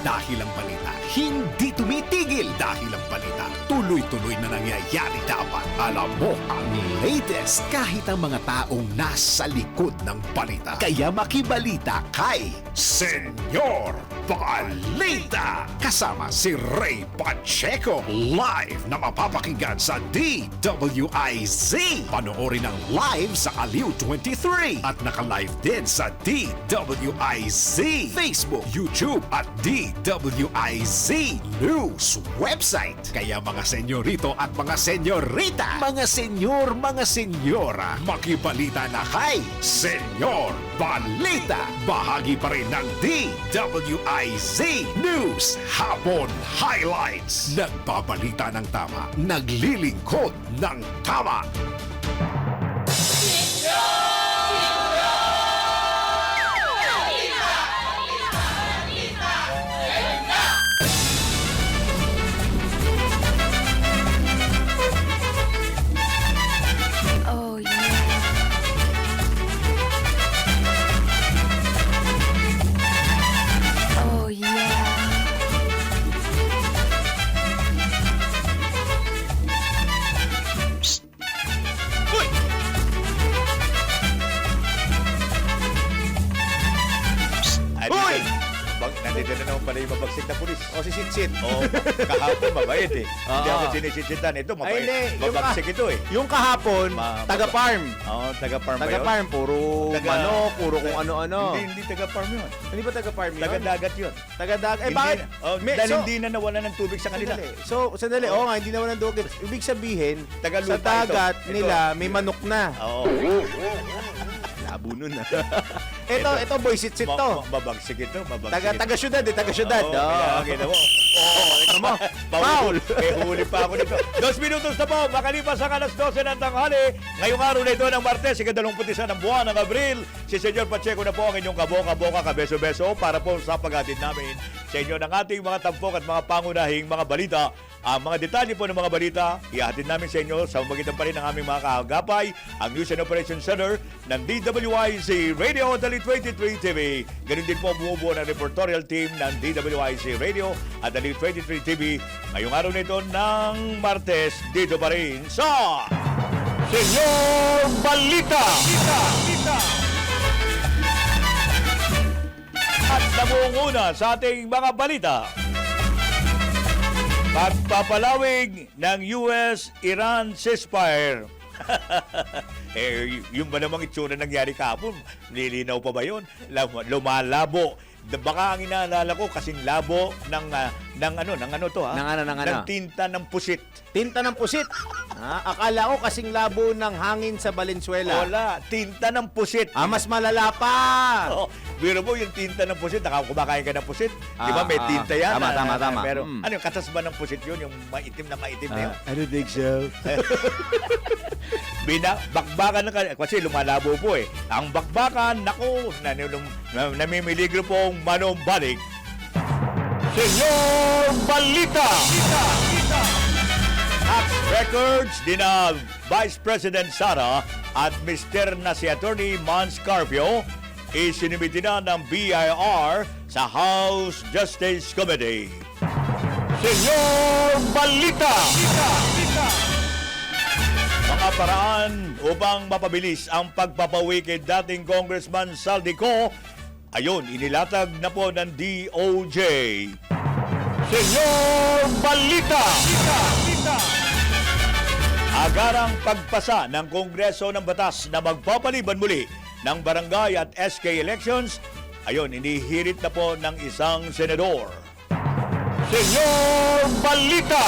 Dahil ang balita hindi tumitigil. Dahil ang balita tuloy-tuloy na nangyayari dapat. Alam mo ang latest kahit ang mga taong nasa likod ng balita. Kaya makibalita kay Senyor Balita. Kasama si Ray Pacheco. Live na mapapakinggan sa DWIZ. Panoorin ang live sa Aliw 23 at naka-live din sa DWIZ Facebook, YouTube at DWIZ News website. Kaya mga senyorito at mga senyorita, mga senyor, mga senyora, makibalita na kay Senyor Balita. Bahagi pa rin ng DWIZ News Hapon Highlights. Nagbabalita ng tama, naglilingkod ng tama. Oh yeah. Oh yeah. Hoy! Nandito na naman pala yung mabagsik na pulis. O si Sitsit. O, kahapon mabait eh. Hindi ako sinisitsitan. Ito, Ay, hindi. mabagsik ito eh. Yung kahapon, taga-farm. Oo, taga-farm ba yun? Taga-farm, puro manok, puro kung ano-ano. Hindi taga-farm yun. Hindi ba taga-farm yun? Taga-dagat yun. Taga-dagat. Eh, Hindi bakit? na- oh, dahil hindi na nawalan ng tubig sa kanila. Sandali. Oo nga, hindi naman ang dugit. Ibig sabihin, Tagalupa sa dagat ito. nila, may manok na. Oo. Labo nun na. ito, boy, Sitsit to. Mabagsik ito. Mabagsik ito. Taga-syudad taga-syudad. Oo, kita mo. Ito mo. Foul. May huli pa ako nito. 2 minutos na po, makalipas ang alas 12 ng tanghali. Ngayong araw na ito ng Martes, ikadalawamputisa ng buwan ng Abril. Si Senyor Pacheco na po ang inyong kaboka-boka, kabeso-beso para po sa paghatid namin sa inyo ng ating mga tampok at mga pangunahing mga balita. Ang mga detalye po ng mga balita, ihatid namin sa inyo sa magitan pa rin ng aming mga kaagapay, ang News and Operations Center ng DWIZ Radio at Dalit 23 TV. Ganun din po bumubuo ng reportorial team ng DWIZ Radio at Dalit 23 TV. Ngayong araw nito ng Martes, dito pa rin sa Senyor Balita! At namunguna sa ating mga balita, pagpapalawig ng US-Iran ceasefire. Yung ba namang itsura nangyari kahapon? Nilinaw pa ba yun? Lumalabo. Baka ang inaalala ko kasing labo ng ano to ha? Ng tinta ng pusit. Tinta ng pusit. Akala ko kasing labo ng hangin sa Valenzuela. Wala, tinta ng pusit. Mas malala pa. Oh, biro mo yung tinta ng pusit, kumakain ka ng pusit. Di ba may tinta yan? Tama. Pero ano yung katas ba ng pusit yun? Yung maitim na yun? I don't think so. Bakbakan na kasi lumalabo po eh. Ang bakbakan, naku, namimiligro pong manumbalik. Senyor Balita! Tax records din na Vice President Sara at Mr. na si Attorney Mans Carpio isinimiti na ng BIR sa House Justice Committee. Senyor Balita! Mga paraan upang mapabilis ang pagpapawi kay dating Congressman Saldico, ayon, inilatag na po ng DOJ. Senyor Balita! Agarang pagpasa ng Kongreso ng batas na magpapaliban muli ng barangay at SK elections, ayon, inihirit na po ng isang senador. Senyor Balita!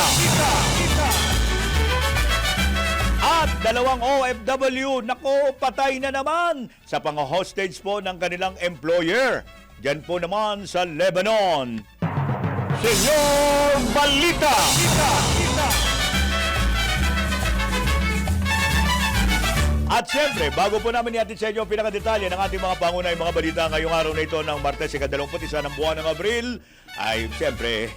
At 2 OFW, nako, patay na naman sa pang-hostage po ng kanilang employer. Diyan po naman sa Lebanon. Senyor Balita! At siyempre, bago po namin ihatid sa inyo ang pinakadetalye ng ating mga pangunahing mga balita ngayong araw na ito ng Martes, ika-21 ng buwan ng Abril, ay siyempre,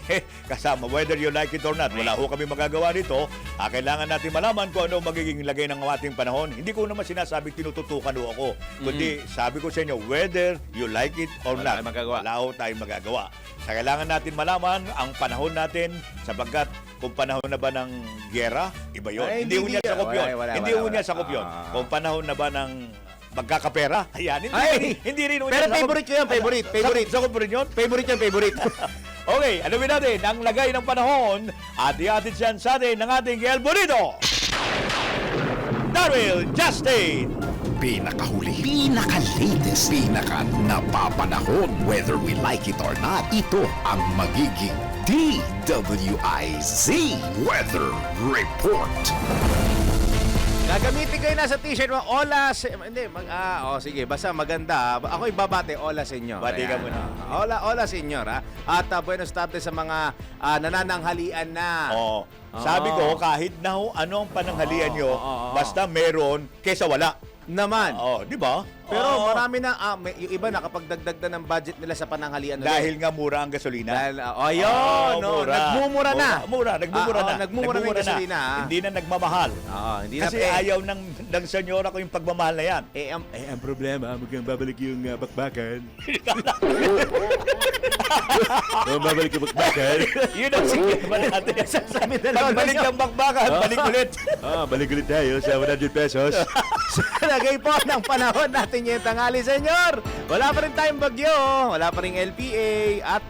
kasama, whether you like it or not, wala ho kami magagawa dito. Kailangan natin malaman kung ano magiging lagay ng ating panahon. Hindi ko naman sinasabing tinututukan ho ako, kundi sabi ko sa inyo, whether you like it or not, wala ho tayong magagawa. Kailangan natin malaman ang panahon natin sapagkat kung panahon na ba ng giyera, iba yun. Ay, Hindi ho niya sakop yun. Hindi ho niya wala. sakop yun. Kung panahon na ba ng magkakapera, ayan, hindi rin ho Pero niya sakop. favorite ko yan, favorite. Sakop rin yun? Favorite yan, favorite. Okay, alamin natin ang lagay ng panahon at ihatid siyan sa atin ng ating El Bonito, Darryl Justin. Pinakahuli, pinaka-latest, pinaka-napapanahon. Whether we like it or not, ito ang magiging DWIZ Weather Report. Gagamitin kayo na sa t-shirt mo. Ola, sige, basta maganda. Ako ibabate, ola senyor. Bati ka Ayan. muna. Ola senyor, ha. At buenos tardes sa mga nanananghalian na. Oh, sabi ko, kahit na ho, ano ang pananghalian nyo, basta meron kesa wala. Naman. Oh, di ba? Pero marami na, yung iba nakapagdagdag na ng budget nila sa pananghalian. ulit. Dahil nga mura ang gasolina. Dahil, yun, no, nagmumura na. Nagmumura na. Nagmumura na yung gasolina, ha? Hindi na nagmamahal. Hindi Kasi na, ayaw ng senyora ko yung pagmamahal na yan. ang problema, babalik yung bakbakan. Babalik yung bakbakan. Yun ang sikit ba natin? Sabi na lang Pagbalik ninyo. ng bakbakan, balik ulit. Balik ulit tayo sa 100 pesos. Sa lagay po ng panahon natin yung tanghali, senyor. Wala pa rin tayong bagyo, wala pa rin LPA, at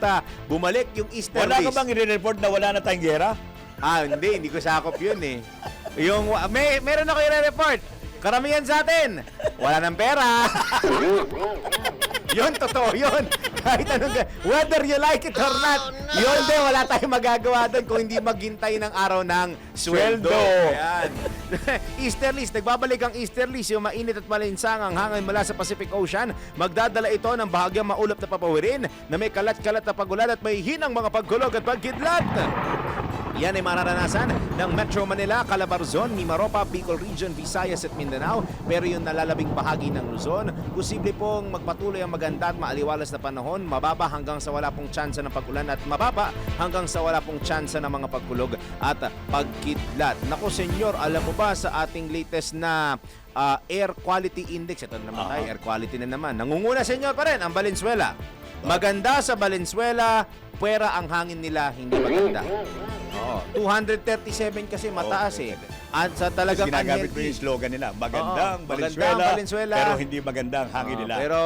bumalik yung Easter Wala ka Days. bang i-report na wala na tayong gera? Hindi ko sakop yun eh. Meron ako i-report. Karamihan sa atin, wala ng pera. Yun, totoo yun. Kahit anong, whether you like it or not, yun din, wala tayong magagawa doon kung hindi maghintay ng araw ng sweldo. Ayan. Easterlies, nagbabalik ang Easterlies, yung mainit at malinsang ang hangin mula sa Pacific Ocean. Magdadala ito ng bahagyang maulap na papawirin na may kalat-kalat na pagulan at may hinang mga pagkulog at pagkidlat. Yan ay mararanasan ng Metro Manila, Calabarzon, Mimaropa, Bicol Region, Visayas at Mindanao. Pero yung nalalabing bahagi ng Luzon, posible pong magpatuloy ang maganda at maaliwalas na panahon, mababa hanggang sa wala pong tsansa ng pagulan at mababa hanggang sa wala pong tsansa ng mga pagkulog at pagkidlat. Naku, senyor, alam mo ba sa ating latest na Air Quality Index, ito na naman tayo, air quality na naman. Nangunguna, senyor, pa rin ang Valenzuela. Maganda sa Valenzuela, puwera ang hangin nila, hindi maganda. 237 kasi mataas eh. At sa talagang Ginagamit mo yung unhealthy. slogan nila, magandang magandang Valenzuela, pero hindi magandang hangin nila. Pero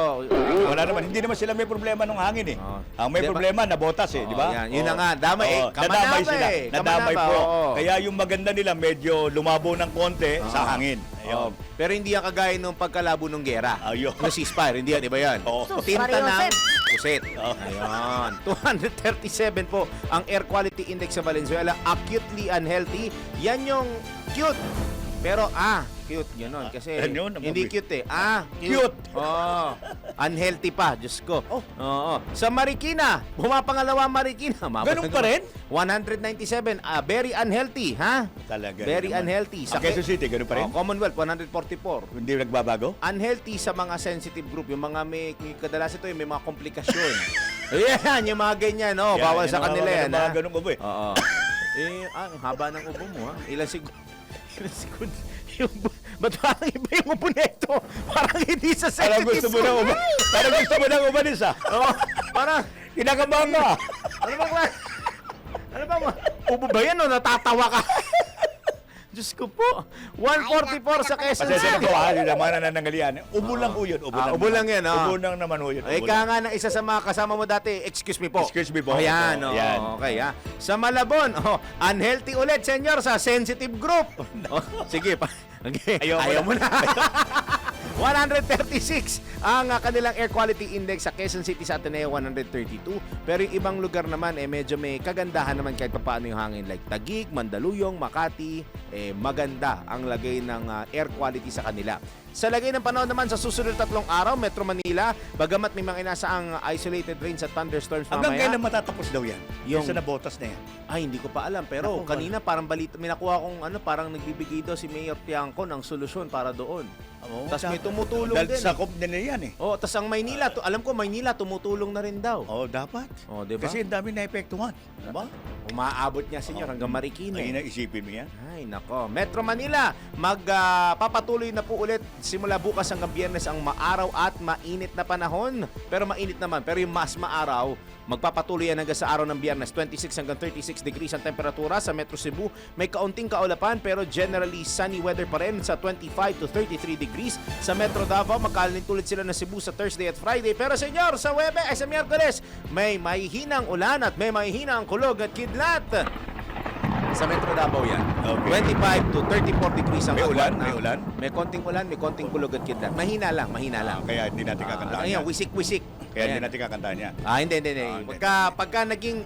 wala naman, hindi naman sila may problema ng hangin eh. Ang may Diba? problema, nabotas eh, di ba? Yun na nga, damay nadamay sila. Nadamay Kamanaba, po. oo. Kaya yung maganda nila medyo lumabo ng konti sa hangin. Ayun. Pero hindi yan kagaya nung pagkalabo ng gera. Ayun. Yung ceasefire, hindi yan, di ba yan? Oo. Tinta ng Mariosep. puset. Oo. Ayun. 237 po ang air quality index sa Valenzuela. Acutely unhealthy. Yan yung cute. Pero cute yun kasi Ano yun? hindi cute eh. Cute. Oh, unhealthy pa, Diyos ko. Oo. Sa Marikina, bumapangalawa Marikina. Ganun pa rin? 197, very unhealthy, ha? Talaga. Very naman. unhealthy. Ang Quezon City, ganun pa rin? Commonwealth, 144. Hindi nagbabago? Unhealthy sa mga sensitive group, yung mga may kadalasan ito, yung may mga komplikasyon. Ayan, yung mga ganyan, Yan, bawal yung sa kanila yan, Mga ha? ganun ubo eh. Oo. Ang haba ng ubo mo, ha? Ilan segundo? Ba't parang iba yung ubo nito? Parang hindi sa Parang sensitive gusto mo na uba. Parang gusto mo na umalis ah. Oo, parang, Kinakabahan ka. ano bang, ubo ba yan o natatawa ka? Diyos ko po, 144 sa Quezon Pasensya na City. po ha, yung mga nananangalian. Ubo lang po yun. Ubo lang yan, Ubo lang naman po yun. Ay, Ubo kaya lang. nga ng isa sa mga kasama mo dati, excuse me po. Excuse me po. Ayan, Yan. okay ha. Sa Malabon, unhealthy ulit, senyor, sa sensitive group. Sige, okay. Ayaw mo na. 136 ang kanilang air quality index sa Quezon City, sa Ateneo 132. Pero yung ibang lugar naman medyo may kagandahan naman kahit paano yung hangin, like Taguig, Mandaluyong, Makati, maganda ang lagay ng air quality sa kanila. Sa lagay ng panahon naman sa susunod 3 araw, Metro Manila, bagamat may mga inasaang isolated rains at thunderstorms Hanggang mamaya. kailan matatapos daw yan? Yung- Yung sa nabotas na yan. Ay, hindi ko pa alam. Pero Naku, kanina parang balita, may nakuha kong parang nagbibigay daw si Mayor Tiangco ng solusyon para doon. Tas may tumutulong Dahil din. sakop din na yan eh. Oh, tas ang Maynila, alam ko Maynila tumutulong na rin daw. Oh, dapat. Oh, di ba? Kasi ang dami na epektuhan. Diba? Umaabot niya senyor hanggang Marikina. Ay, naisipin mo yan. Ay, nako. Metro Manila, magpapatuloy na po ulit simula bukas hanggang Biyernes ang maaraw at mainit na panahon. Pero mainit naman. Pero yung mas maaraw, magpapatuloy yan hanggang sa araw ng Biyernes. 26 hanggang 36 degrees ang temperatura sa Metro Cebu. May kaunting kaulapan pero generally sunny weather pa rin sa 25 to 33 degrees. Sa Metro Davao, magkalinit ulit sila ng Cebu sa Thursday at Friday. Pero senyor, sa sa Miyerkules, may mahihinang ulan at may mahihinang kulog at kidlat. Sa Metro Davao yan. Okay. 25 to 34 degrees ang May ulan? agwat May ng- ulan? May konting ulan, may konting kulog at kidlat. Mahina lang, mahina lang. Kaya hindi natin kakantahan Ayan, yan. wisik-wisik. Kaya hindi Ayan. natin kakantahan yan. Hindi. hindi.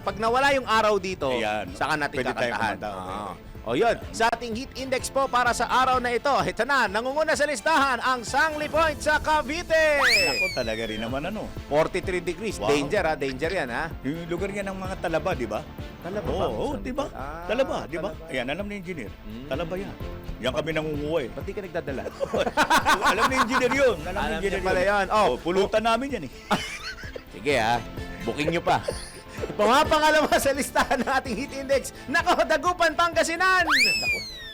Pag nawala yung araw dito, Ayan. saka natin Pwede tayong kakantahan. kumanta, okay. O yun, sa ating heat index po para sa araw na ito, ito na, nangunguna sa listahan ang Sangli Point sa Cavite. Ako talaga rin naman 43 degrees, Wow. danger yan ha. Yung lugar yan ng mga talaba, di ba? Talaba Oo, ba? oh, di ba? Talaba, di ba? Talaba. Ayan, alam ni engineer. Hmm. Talaba yan. Yan kami nangunguha eh. Ba't di ka nagdadala? Alam ni engineer yun. Alam ni engineer niya pala yun. Oh. Pulutan namin yan eh. Sige ha, booking nyo pa. Pumapangalawa sa listahan ng ating heat index, nako, Dagupan, Pangasinan.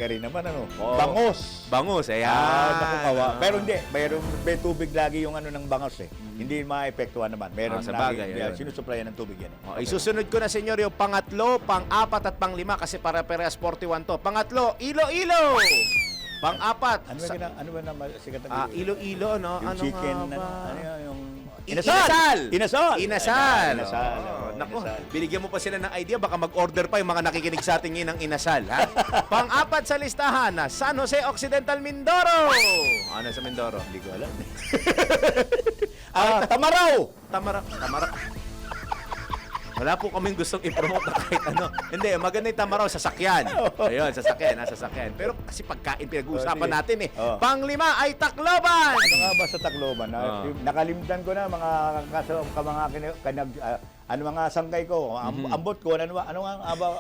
Kaya rin naman Oo. Bangos. Bangus, ayan. Naku, kawa. Pero hindi, may tubig lagi yung ng bangos eh. Hindi maepektuhan naman. Meron sa lagi, bagay, ayun. sinusuplayan ng tubig yan eh. Oh, isusunod ko na senyor yung pangatlo, pang-apat at pang-5 kasi para-parehas 41 to. Pangatlo, Iloilo. Pang-apat, Ano ba naman sikat na Iloilo, no? Yung Ano chicken, nga ba? ano yun, yung... Inasal! Inasal! Inasal! Inasal. Oh, nako, Inasal. binigyan mo pa sila ng idea, baka mag-order pa yung mga nakikinig sa atin ngayon ng inasal, ha? Pang-apat sa listahan na San Jose Occidental, Mindoro. Ano sa Mindoro? Hindi ko alam. Tamaraw! Tamara. Wala po kaming gustong i-promote na kahit ano. Hindi, maganda yung Tamaraw, sasakyan. Ayun, sasakyan. Pero kasi pagkain pinag-uusapan Sige. natin eh. Oh. Pang-5 ay Tacloban. Ano nga ba sa Tacloban? Nakalimutan ko na mga mga sangkay ko, ambot ko, ano nga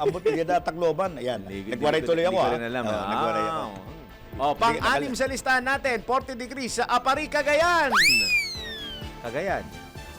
ambot ko dito Tacloban. Ayan. Nagwaray tuloy ako. Hindi ko rin alam. Nagwaray ako. Oh, pang-6 sa listahan natin, 40 degrees sa Apari, Cagayan. Cagayan.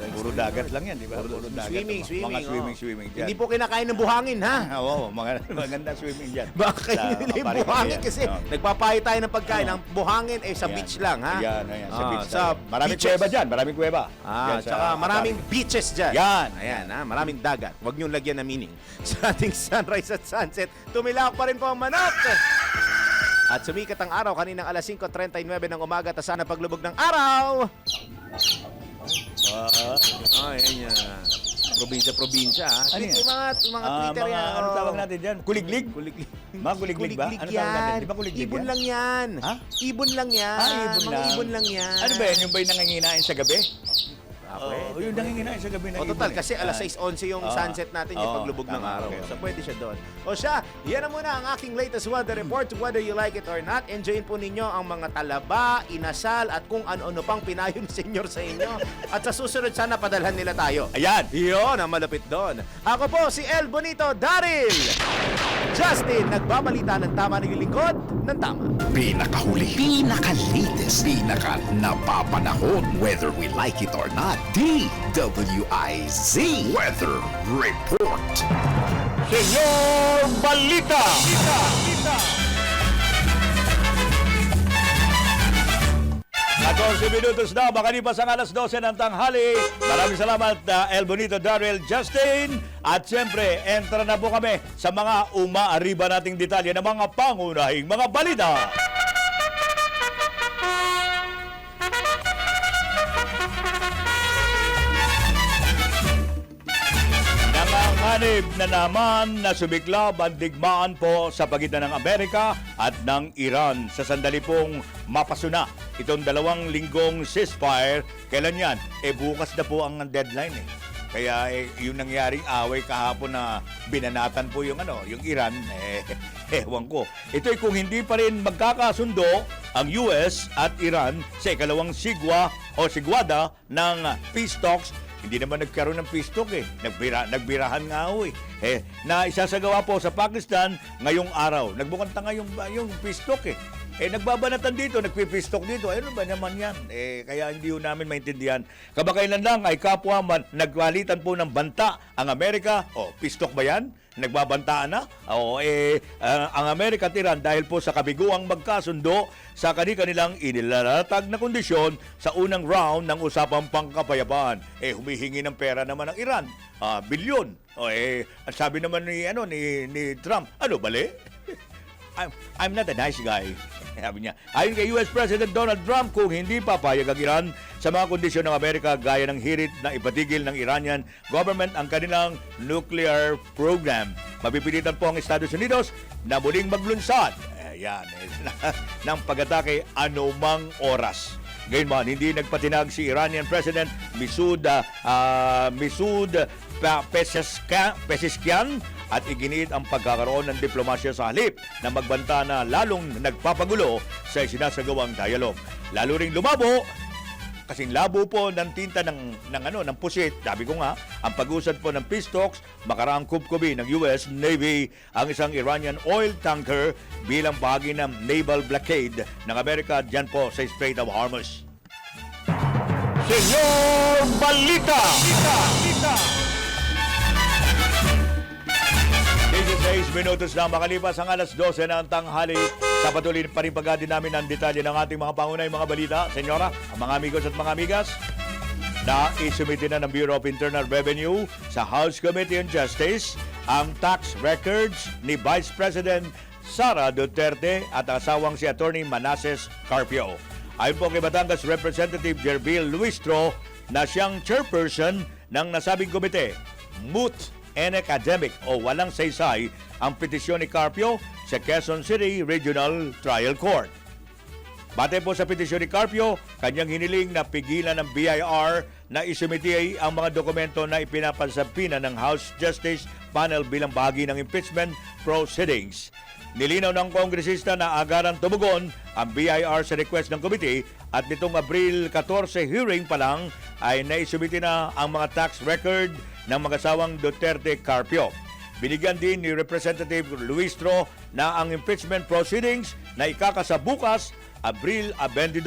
Puro dagat lang yan, di ba? Puro dagat. Swimming. Mga oh. swimming dyan. Hindi po kinakain ng buhangin, ha? Oo, magandang swimming dyan. Baka kainin Sa nila yung Apari, buhangin Cagayan. kasi Oo. nagpapayo tayo ng pagkain. Oo. Ang buhangin ay sa Ayan. beach lang, ha? Ayan. Sa beach. Sa maraming beaches. kuweba dyan, maraming kuweba. Dyan sa Tsaka maraming Apari. beaches dyan. Yan. Ayan, ha? Maraming dagat. Huwag niyong lagyan ng meaning. Sa ating sunrise at sunset, tumilak pa rin po ang manok. At sumikat ang araw kaninang alas 5:39 ng umaga at sana paglubog ng araw. Ayan yan. Probinsya, ha? Ano yan? Yung mga Twitter yan. Ano tawag natin dyan? Kuliglig? Kuliglig. Mga kuliglig ba? Ano tawag natin? Di ba kuliglig Ibon yan? lang yan. Ha? Ibon lang yan. Ibon Mga lang. ibon lang yan. Ano ba yan? Yung ba'y nanginginain sa gabi? Pwede. Yung nanginginain sa gabi ng O total, ibon eh. kasi alas 6:11 yung sunset natin, yung Oo, paglubog ng tama, araw. okay. So pwede siya doon. O siya, yan na muna ang aking latest weather report. Whether you like it or not, enjoyin po ninyo ang mga talaba, inasal, at kung ano-ano pang pinayon senyor sa inyo. At sa susunod, sana padalhan nila tayo. Ayan! Yun ang malapit doon. Ako po si El Bonito Daryl. Justin, nagbabalita ng tama ng lingkod ng tama. Pinakahuli, pinaka-latest, pinaka-napapanahon, whether we like it or not, DWIZ Weather Report. Senyor Balita! 14 minutos na, makalipas ang alas 12 ng tanghali. Maraming salamat, El Bonito, Daryl, Justin. At siyempre, entra na po kami sa mga umaariba nating detalye ng mga pangunahing mga balita. Nanganganib na naman na sumiklab ang digmaan po sa pagitan ng Amerika at ng Iran sa sandali pong mapasuna itong 2 linggong ceasefire. Kailan yan? Bukas na po ang deadline eh. Kaya yung nangyaring away kahapon na binanatan po yung Iran, ewan ko. Ito kung hindi pa rin magkakasundo ang US at Iran sa ikalawang sigwada ng peace talks. Hindi naman nagkaroon ng peace talk nagbirahan nga na isasagawa po sa Pakistan ngayong araw. Nagbukanta nga yung peace talk nagbabanatan dito, nagpipeace talk dito. Ano ba naman yan? Kaya hindi namin maintindihan. Kamakailan lang ay kapwa nagwalitan po ng banta ang Amerika. Peace talk ba yan? Nagbabantaan na? Ang Amerika at Iran dahil po sa kabiguang magkasundo sa kanilang inilalatag na kondisyon sa unang round ng usapang pangkapayapaan. Humihingi ng pera naman ang Iran. Bilyon. At sabi naman ni Trump, bali? I'm not a nice guy. Sabi niya. Ayon kay US President Donald Trump, kung hindi papayag ang Iran sa mga kondisyon ng Amerika gaya ng hirit na ipatigil ng Iranian government ang kanilang nuclear program, mapipilitan po ang Estados Unidos na muling maglunsad ng pag-atake anumang oras. Gayunman, hindi nagpatinag si Iranian President Masoud Pezeshkian at iginiit ang pagkakaroon ng diplomasya sa halip na magbanta na lalong nagpapagulo sa sinasagawang dialog. Lalo ring lumabo, kasing labo po ng tinta ng pusit. Sabi ko nga, ang pag-usad po ng peace talks, makaraang kubkubi ng US Navy ang isang Iranian oil tanker bilang bahagi ng naval blockade ng Amerika dyan po sa Strait of Hormuz. Senyor Balita! 16 minutos na makalipas ang alas 12 ng tanghali. Sa patuloy pa rin pagdadi namin ang detalye ng ating mga pangunay mga balita. Senyora, mga amigos at mga amigas, na isumiti na ng Bureau of Internal Revenue sa House Committee on Justice ang tax records ni Vice President Sara Duterte at asawang si Attorney Manasseh Carpio. Ayon po kay Batangas Representative Jerbil Luistro na siyang chairperson ng nasabing komite, moot and academic o walang saysay ang petisyon ni Carpio sa Quezon City Regional Trial Court. Batay po sa petisyon ni Carpio, kanyang hiniling na pigilan ng BIR na isumiti ang mga dokumento na ipinapansapina ng House Justice Panel bilang bahagi ng impeachment proceedings. Nilinaw ng kongresista na agarang tumugon ang BIR sa request ng committee at nitong Abril 14 hearing pa lang ay naisumiti na ang mga tax record ng mag-asawang Duterte Carpio. Binigyan din ni Representative Luistro na ang impeachment proceedings na ikakasa bukas, Abril 22,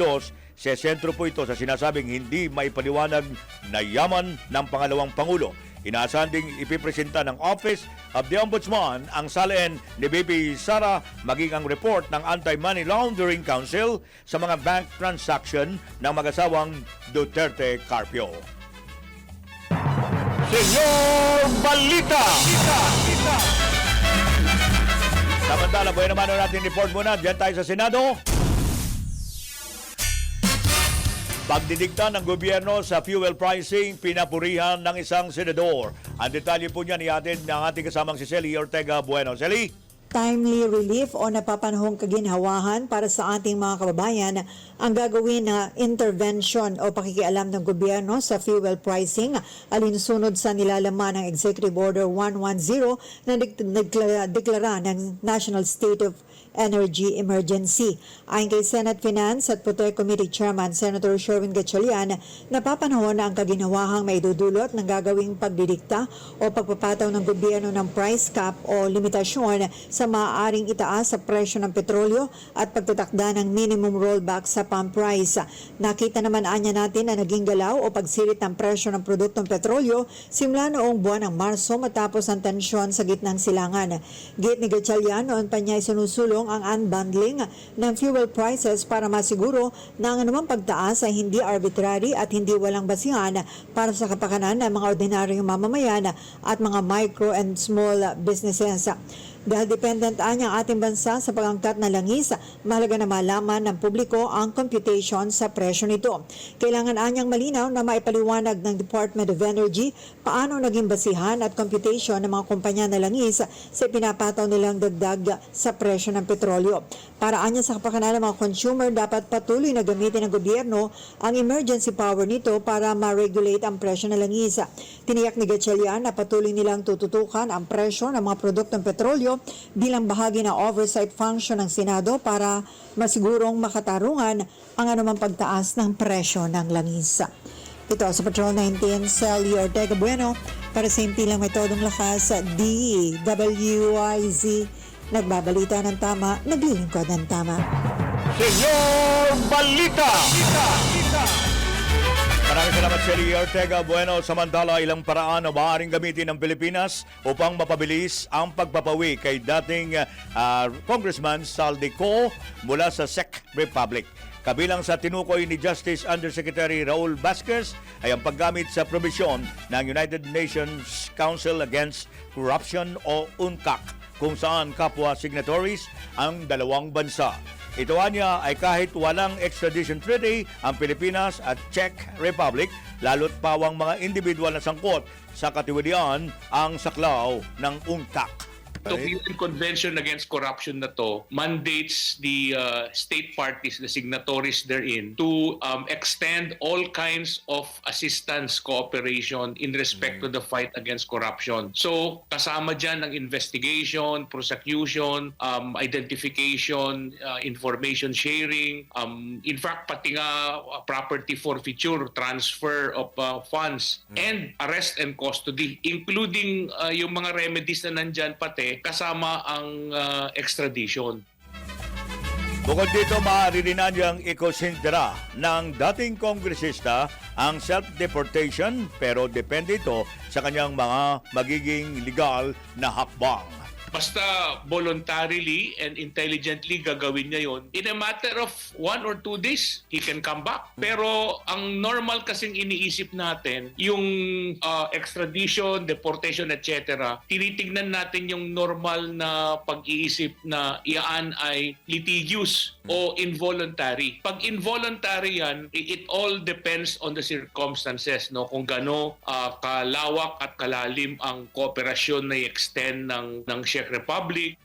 sa sentro po ito sa sinasabing hindi maipaliwanag na yaman ng pangalawang Pangulo. Inaasahan ding ipipresenta ng Office of the Ombudsman ang salain ni BP Sara maging ang report ng Anti-Money Laundering Council sa mga bank transaction ng mag-asawang Duterte Carpio. Senyor Balita! Samantala, buhay naman natin report muna. Diyan tayo sa Senado. Pagdidikta ng gobyerno sa fuel pricing, pinapurihan ng isang senador. Ang detalye po niyan ihatid ng ating kasamang si Celi Ortega Bueno. Celi? Timely relief o napapanahong kaginhawahan para sa ating mga kababayan ang gagawin na intervention o pakikialam ng gobyerno sa fuel pricing alinsunod sa nilalaman ng Executive Order 110 na deklara ng National State of Energy Emergency. Ayon kay Senate Finance at Poder Committee Chairman Senator Sherwin Gatchalian, napapanahon na ang kaginhawahang maidudulot ng gagawing pagdidikta o pagpapataw ng gobyerno ng price cap o limitasyon sa maaaring itaas sa presyo ng petrolyo at pagtatakda ng minimum rollback sa pump price. Nakita naman anya natin na naging galaw o pagsirit ng presyo ng produktong petrolyo simula noong buwan ng Marso matapos ang tensyon sa gitnang silangan. Git ni Gatchalian, noon pa niya isinusulong ang unbundling ng fuel prices para masiguro na ang anumang pagtaas ay hindi arbitrary at hindi walang basihan para sa kapakanan ng mga ordinaryong mamamayan at mga micro and small businesses. Dahil dependent ang ating bansa sa pag-angkat na langis, mahalaga na malaman ng publiko ang computation sa presyo nito. Kailangan anyang malinaw na maipaliwanag ng Department of Energy paano naging basihan at computation ng mga kumpanya na langis sa pinapataw nilang dagdag sa presyo ng petrolyo. Para anya sa kapakanan ng mga consumer, dapat patuloy na gamitin ng gobyerno ang emergency power nito para ma-regulate ang presyo ng langis. Tiniyak ni Gatchalian na patuloy nilang tututukan ang presyo ng mga produktong petrolyo bilang bahagi ng oversight function ng Senado para masigurong makatarungan ang anumang pagtaas ng presyo ng langis. Ito sa Patrol 19, Sally Ortega Bueno para sa impilang metodong lakas sa DWIZ. Nagbabalita ng tama, naglilingkod ng tama. Senyor Balita! Maraming salamat, Shelly Ortega Bueno. Samantala, ilang paraan na maaaring gamitin ng Pilipinas upang mapabilis ang pagpapawi kay dating Congressman Saldico mula sa Czech Republic. Kabilang sa tinukoy ni Justice Undersecretary Raul Vasquez ay ang paggamit sa probisyon ng United Nations Council Against Corruption o UNCAC, kung saan kapwa signatories ang dalawang bansa. Ito niya ay kahit walang extradition treaty ang Pilipinas at Czech Republic, lalo't pawang mga individual na sangkot sa katiwalian ang saklaw ng UNCAC. The UN Convention Against Corruption na to mandates the state parties, the signatories therein, to extend all kinds of assistance, cooperation in respect to the fight against corruption. So, kasama dyan ang investigation, prosecution, identification, information sharing, in fact, pati nga property forfeiture, transfer of funds, and arrest and custody, including yung mga remedies na nandyan pati, kasama ang extradition. Bukod dito, maaari rin niyang ikonsintera ng dating kongresista ang self-deportation, pero depende ito sa kanyang mga magiging legal na hakbang. Basta voluntarily and intelligently gagawin niya yon. In a matter of 1 or 2 days, he can come back. Pero ang normal kasing iniisip natin, yung extradition, deportation, etc., tinitignan natin yung normal na pag-iisip na iyan ay litigious o involuntary. Pag involuntary yan, it all depends on the circumstances, no? Kung gaano kalawak at kalalim ang kooperasyon na i-extend ng Czech Republic.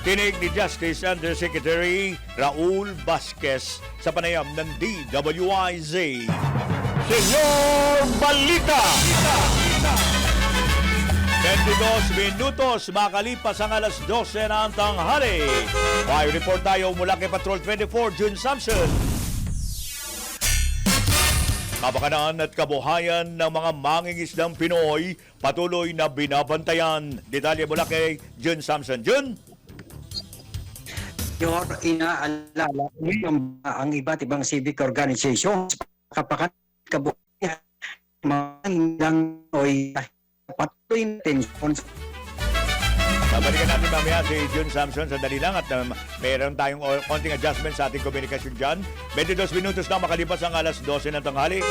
Tinig ni Justice Undersecretary Raul Vasquez sa panayam ng DWIZ. Senyor Balita! 22 minutos makalipas ang alas 12 ng tanghali. May report tayo mula kay Patrol 24, June Samson. Kapakanan at kabuhayan ng mga mangingisdang Pinoy patuloy na binabantayan. Detalye mula kay Jun Samson. Jun? Your inaalala ang iba't ibang civic organizations kapag kabuhayan mga hindang Pinoy patuloy na tensyon. Babalikan natin mamaya si Jun Samson. Sandali lang at mayroon tayong konting adjustment sa ating komunikasyon dyan. 22 minutos na makalipas ang alas 12 ng tanghali.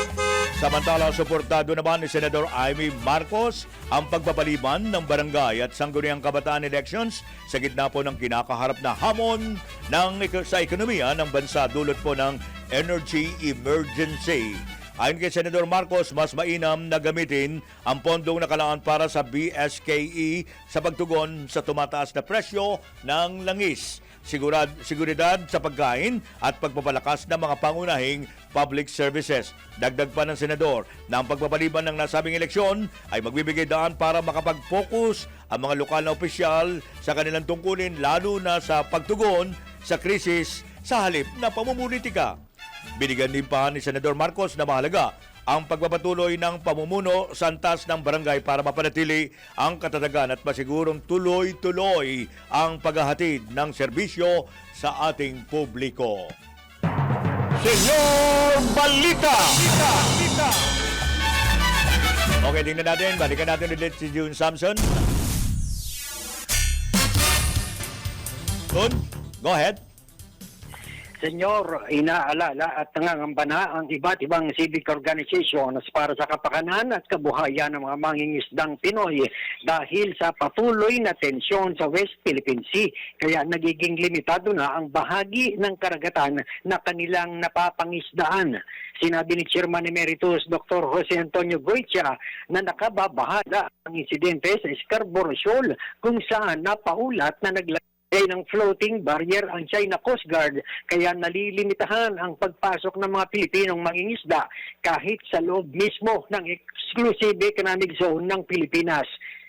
Samantala, suportado naman ni Senador Amy Marcos ang pagpapaliban ng barangay at sangguniang kabataan elections sa gitna po ng kinakaharap na hamon sa ekonomiya ng bansa dulot po ng energy emergency. Ayon kay Senador Marcos, mas mainam na gamitin ang pondong nakalaan para sa BSKE sa pagtugon sa tumataas na presyo ng langis, seguridad sa pagkain at pagpapalakas ng mga pangunahing public services. Dagdag pa ng Senador na ang pagpapaliban ng nasabing eleksyon ay magbibigay daan para makapag-focus ang mga lokal na opisyal sa kanilang tungkulin, lalo na sa pagtugon sa krisis sa halip na pamumulitika. Binigyan din pa ni Senador Marcos na mahalaga ang pagpapatuloy ng pamumuno sa antas ng barangay para mapanatili ang katatagan at masigurong tuloy-tuloy ang paghahatid ng serbisyo sa ating publiko. Senyor Balita! Okay, tingnan natin. Balikan natin ulit si June Samson. June, go ahead. Senyor, inaalala at nangangamba na ang iba't ibang civic organizations para sa kapakanan at kabuhayan ng mga mangingisdang Pinoy dahil sa patuloy na tensyon sa West Philippine Sea. Kaya nagiging limitado na ang bahagi ng karagatan na kanilang napapangisdaan. Sinabi ni Chairman Emeritus Dr. Jose Antonio Goitia na nakababahala ang insidente sa Scarborough Shoal kung saan napaulat na naglagay ng floating barrier ang China Coast Guard kaya nalilimitahan ang pagpasok ng mga Pilipinong mangingisda kahit sa loob mismo ng Exclusive Economic Zone ng Pilipinas.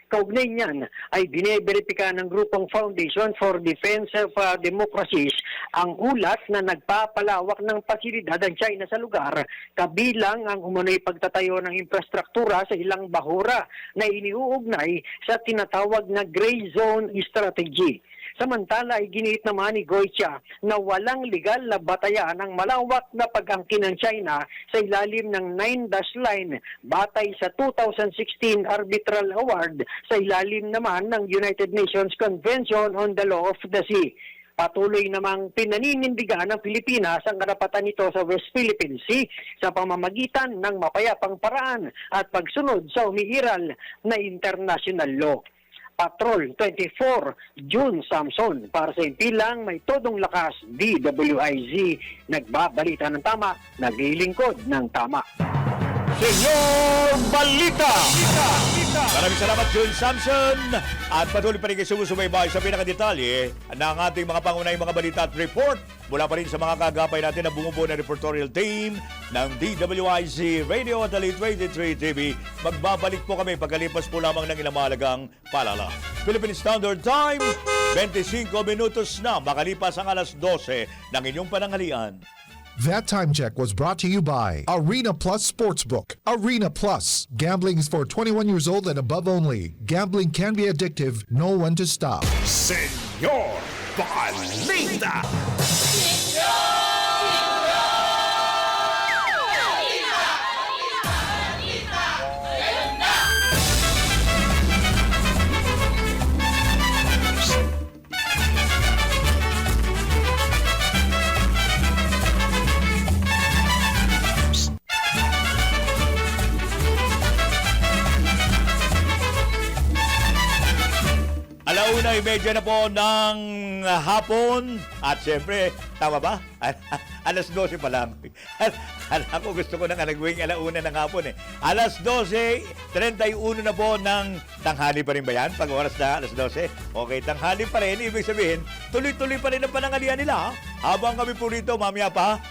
Kaugnay niyan ay bineberipika ng grupong Foundation for Defense of Democracies ang ulat na nagpapalawak ng pasilidad ang China sa lugar kabilang ang umunoy pagtatayo ng infrastruktura sa ilang bahura na iniuugnay sa tinatawag na Gray Zone Strategy. Samantala ay giniit naman ni Goitia na walang legal na batayan ang malawak na pag-angkin ng China sa ilalim ng 9-dash line batay sa 2016 Arbitral Award sa ilalim naman ng United Nations Convention on the Law of the Sea. Patuloy namang pinaninindigan ng Pilipinas ang karapatan nito sa West Philippine Sea sa pamamagitan ng mapayapang paraan at pagsunod sa umiiral na international law. Patrol 24, June Samson. Para sa impilang may todong lakas, DWIZ. Nagbabalita ng tama, naglilingkod ng tama. Senyor Balita! Maraming salamat, June Samson. At patuloy pa rin kayo sumusubaybay sa pinakadetalye ng ating mga pangunahing mga balita at report mula pa rin sa mga kagapay natin na bumubuo na reportorial team ng DWIZ Radio at Elite 23 TV. Magbabalik po kami pagkalipas po lamang ng ilang mahalagang paalala. Philippine Standard Time, 25 minutos na makalipas ang alas 12 ng inyong pananghalian. That time check was brought to you by Arena Plus Sportsbook. Arena Plus. Gambling is for 21 years old and above only. Gambling can be addictive. Know when to stop. Senyor Balita! Alauna, imedya na po ng hapon. At siyempre, tama ba? Alas 12 pa lang. Ako gusto ko nang nagwing alauna ng hapon eh. Alas 12:31 na po ng tanghali pa rin ba yan? Pag oras na alas 12? Okay, tanghali pa rin. Ibig sabihin, tuloy-tuloy pa rin ang pananghalian nila. Habang kami po rito, mamaya pa,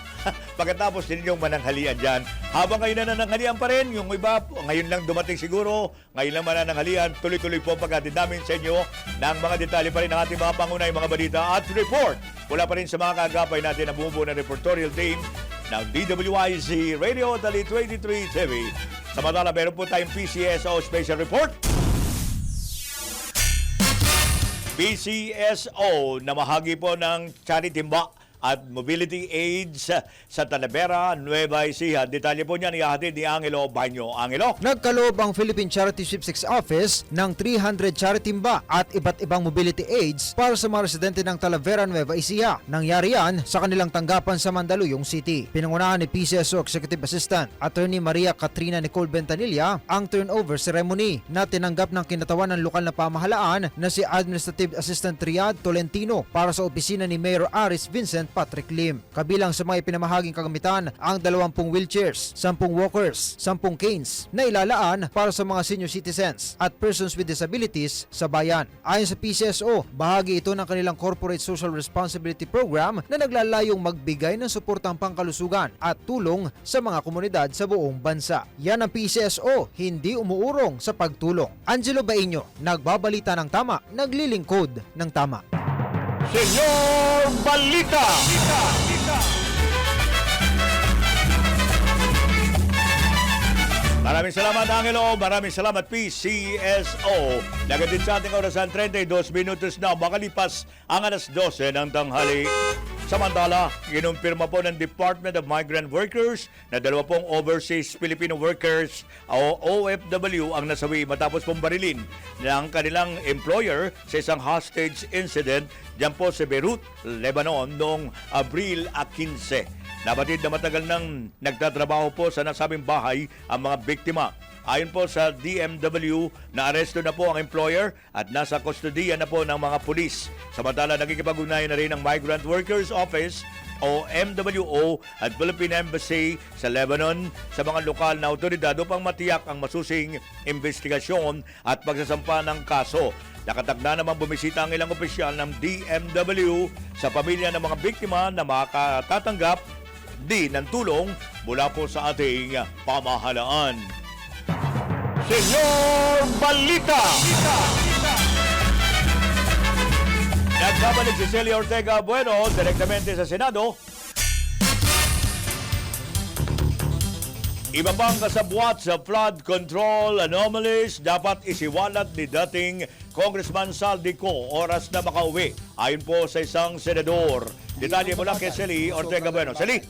pagkatapos din yung mananghalian dyan. Habang kayo nananghalian pa rin, yung iba, ngayon lang dumating siguro, ngayon lang mananghalian, tuloy-tuloy po pagkatid namin sa inyo ng mga detalye pa rin ng ating mga pangunay, mga balita at report. Wala pa rin sa mga kagapay natin na bumubuo ng reportorial team ng DWIZ Radio at Elite 23 TV. Samantala, meron po tayong PCSO Special Report. PCSO na mahagi po ng charity timba at mobility aids sa Talavera, Nueva Ecija. Detalye po niyan ihahatid ni Angelo Baño. Angelo? Nagkaloob ang Philippine Charity Sweepstakes Office ng 300 charity timba at iba't ibang mobility aids para sa mga residente ng Talavera, Nueva Ecija. Nangyari yan sa kanilang tanggapan sa Mandaluyong City. Pinangunahan ni PCSO Executive Assistant Attorney Maria Katrina Nicole Bentanilla ang turnover ceremony na tinanggap ng kinatawan ng lokal na pamahalaan na si Administrative Assistant Riyad Tolentino para sa opisina ni Mayor Aris Vincent Patrick Lim. Kabilang sa mga ipinamahaging kagamitan ang 20 wheelchairs, 10 walkers, 10 canes na ilalaan para sa mga senior citizens at persons with disabilities sa bayan. Ayon sa PCSO, bahagi ito ng kanilang Corporate Social Responsibility Program na naglalayong magbigay ng suportang pangkalusugan at tulong sa mga komunidad sa buong bansa. Yan ang PCSO, hindi umuurong sa pagtulong. Angelo Baño, nagbabalita ng tama, naglilingkod ng tama. Senyor Balita! Maraming salamat, Angelo. Maraming salamat, PCSO. Nagatid sa ating orasan 32 minutos na makalipas ang alas 12 ng tanghali. Samantala, kinumpirma po ng Department of Migrant Workers na 20 overseas Filipino workers o OFW ang nasawi matapos pong barilin ng kanilang employer sa isang hostage incident dyan po sa Beirut, Lebanon noong Abril 15. Nabatid na matagal nang nagtatrabaho po sa nasabing bahay ang mga biktima. Ayon po sa DMW, naaresto na po ang employer at nasa kustodiya na po ng mga pulis. Samantala, nakikipag-ugnayan na rin ang Migrant Workers Office o MWO at Philippine Embassy sa Lebanon sa mga lokal na autoridad upang matiyak ang masusing investigasyon at pagsasampa ng kaso. Nakatagda naman bumisita ang ilang opisyal ng DMW sa pamilya ng mga biktima na makatatanggap din ng tulong mula po sa ating pamahalaan. Senyor Balita! Nagbabalik si Celia Ortega Bueno direktamente sa Senado. Iba pang kasabwat sa flood control anomalies dapat isiwalat ni dating Congressman Saldico oras na makauwi. Ayon po sa isang senador. Detalye mula kay Celia Ortega Bueno. Celia!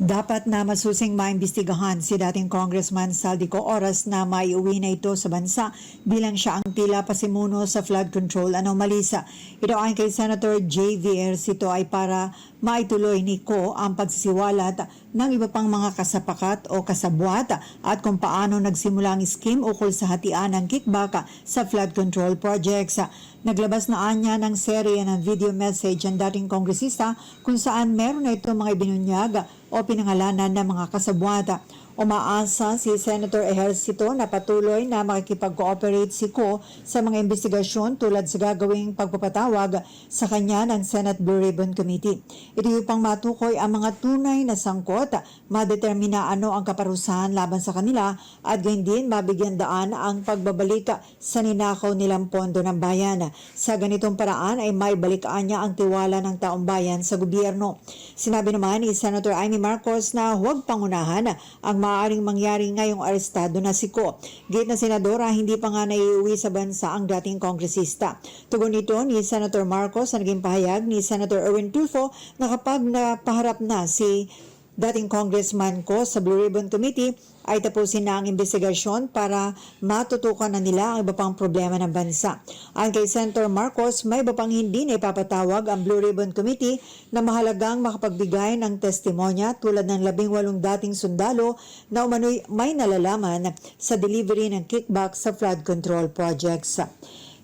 Dapat na masusing maimbestigahan si dating Congressman Saldico oras na maiuwi na ito sa bansa bilang siya ang tila pasimuno sa flood control anomalies. Ito ayon kay Senator J.V. Ercito ay para maituloy ni Ko ang pagsisiwalat ng iba pang mga kasapakat o kasabwat at kung paano nagsimula ang scheme ukol sa hatian ng kickback sa flood control projects. Naglabas na anya ng serye ng video message ang dating kongresista kung saan meron na ito mga ibinunyag o pinangalanan ng mga kasabwat. Umaasa si Senator Ejercito na patuloy na makikipag-cooperate si Ko sa mga investigasyon tulad sa gagawing pagpapatawag sa kanya ng Senate Blue Ribbon Committee. Ito upang matukoy ang mga tunay na sangkot, madetermina ano ang kaparusahan laban sa kanila at gayon din mabigyan daan ang pagbabalik sa ninakaw nilang pondo ng bayan. Sa ganitong paraan ay may balikaan niya ang tiwala ng taong bayan sa gobyerno. Sinabi naman ni Senator Amy Marcos na huwag pangunahan ang maaaring mangyari ngayong arestado na si Ko. Gate na senadora, hindi pa nga naiuwi sa bansa ang dating kongresista. Tugon ito ni Senator Marcos sa naging pahayag ni Senator Erwin Tulfo na kapag napaharap na si dating congressman Ko sa Blue Ribbon Committee ay tapusin na ang investigasyon para matutukan na nila ang iba pang problema ng bansa. Ayon kay Senator Marcos, may iba pang hindi na ipapatawag ang Blue Ribbon Committee na mahalagang makapagbigay ng testimonya tulad ng 18 dating sundalo na umano'y may nalalaman sa delivery ng kickback sa flood control projects.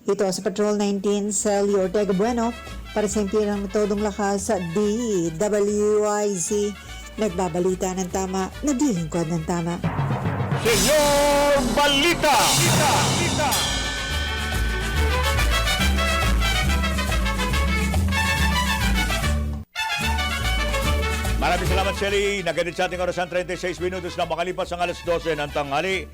Ito sa Patrol 19, Celia Ortega Bueno para sa impirang metodong lakas sa DWIZ. Nagbabalita ng tama, naglilingkod ng tama. Senyor Balita! Maraming salamat, Shelly. Naganit sa ating orasan 36 minutos na makalipas ang alas 12 ng tanghali.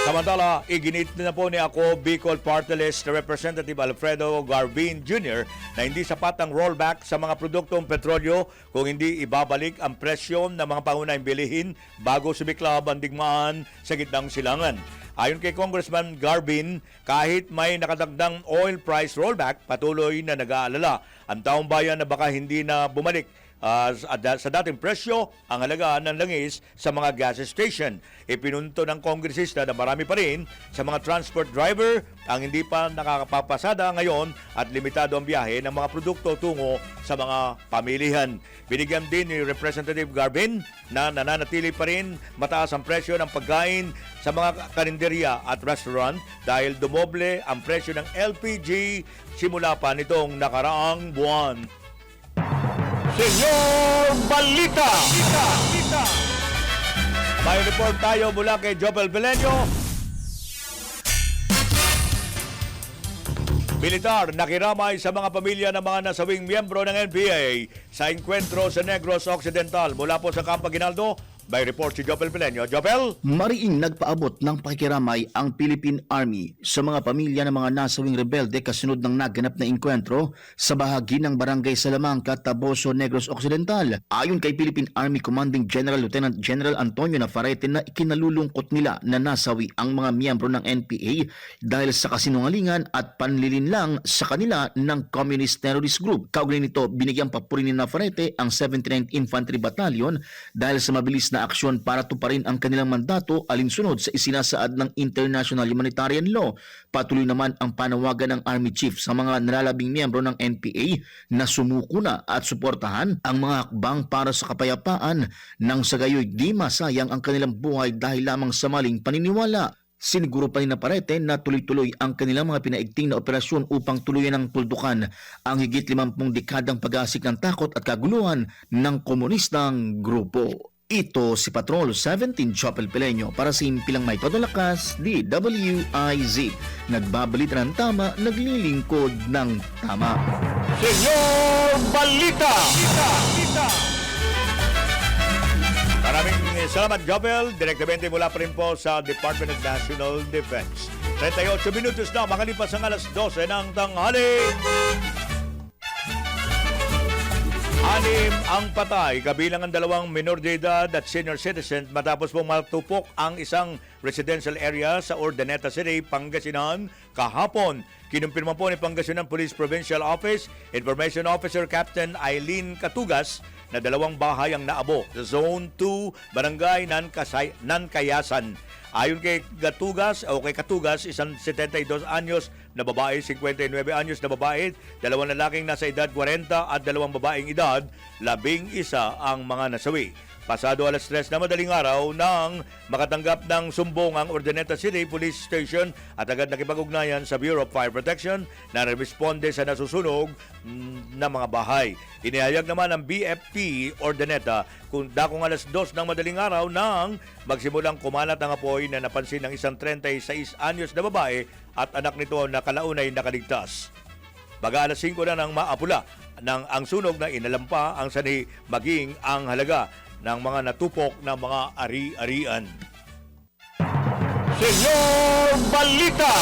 Samantala, iginit na po ni ako Bicol Party List Representative Alfredo Garbin Jr. na hindi sapat ang rollback sa mga produktong petrolyo kung hindi ibabalik ang presyo ng mga pangunahing bilihin bago sumiklab ang digmaan sa gitnang silangan. Ayon kay Congressman Garbin, kahit may nakadagdang oil price rollback, patuloy na nag-aalala ang taong bayan na baka hindi na bumalik sa dating presyo ang halaga ng langis sa mga gas station. Ipinunto ng kongresista na marami pa rin sa mga transport driver ang hindi pa nakakapapasada ngayon at limitado ang biyahe ng mga produkto tungo sa mga pamilihan. Binigyan din ni Representative Garbin na nananatili pa rin mataas ang presyo ng pagkain sa mga karinderya at restaurant dahil dumoble ang presyo ng LPG simula pa nitong nakaraang buwan. Senyor Balita! May report tayo mula kay Jopel Belenio. Militar nakiramay sa mga pamilya ng mga nasawing miyembro ng NPA sa engkwentro sa Negros Occidental mula po sa Camp Aguinaldo. By report si Jopel Pileño. Jopel? Mariing nagpaabot ng pakikiramay ang Philippine Army sa mga pamilya ng mga nasawing rebelde kasunod ng naganap na engkwentro sa bahagi ng Barangay Salamanca, Taboso, Negros Occidental. Ayon kay Philippine Army Commanding General Lieutenant General Antonio Navarrete na ikinalulungkot nila na nasawi ang mga miyembro ng NPA dahil sa kasinungalingan at panlilinlang sa kanila ng Communist Terrorist Group. Kaugnay nito, binigyang papuri ni Navarrete ang 79th Infantry Battalion dahil sa mabilis na aksyon para tuparin ang kanilang mandato alinsunod sa isinasaad ng International Humanitarian Law. Patuloy naman ang panawagan ng Army Chief sa mga nalalabing miyembro ng NPA na sumuko na at suportahan ang mga hakbang para sa kapayapaan nang sa gayoy di masayang ang kanilang buhay dahil lamang sa maling paniniwala. Siniguro pa ni Navarrete na tuloy-tuloy ang kanilang mga pinaigting na operasyon upang tuluyan ng tuldukan ang higit 50 dekadang pag-aasik ng takot at kaguluhan ng komunistang grupo. Ito si Patrol 17 Jopel Pileño para sa impilang may todo lakas, DWIZ. Nagbabalita ng tama, naglilingkod ng tama. Senyor Balita! Maraming salamat, Jopel. Direktamente mula pa rin po sa Department of National Defense. 38 minutos na makalipas ang alas 12 ng tanghali. 6 ang patay, kabilang ang 2 minor de edad at senior citizen matapos pong matupok ang isang residential area sa Urdaneta City, Pangasinan kahapon. Kinumpirma po ni Pangasinan Police Provincial Office Information Officer Captain Eileen Katugas na 2 bahay ang naabo sa Zone 2, Barangay Nankayasan. Ayon kay Katugas, isang 72 anyos na babae, 59 anyos na babae, 2 lalaking nasa edad 40 at 2 babaeng edad, 11 ang mga nasawi. Pasado alas 3 na madaling araw nang makatanggap ng sumbong ang Urdaneta City Police Station at agad nakipag-ugnayan sa Bureau of Fire Protection na responde sa nasusunog na mga bahay. Inihayag naman ng BFP Urdaneta kung dakong alas 2 ng madaling araw nang magsimulang kumalat ang apoy na napansin ng isang 36 anyos na babae at anak nito na kalaunay nakaligtas. Baga alas 5 na nang maapula ng ang sunog na inalampa ang sanhi maging ang halaga ng mga natupok na mga ari-arian. Senyor Balita!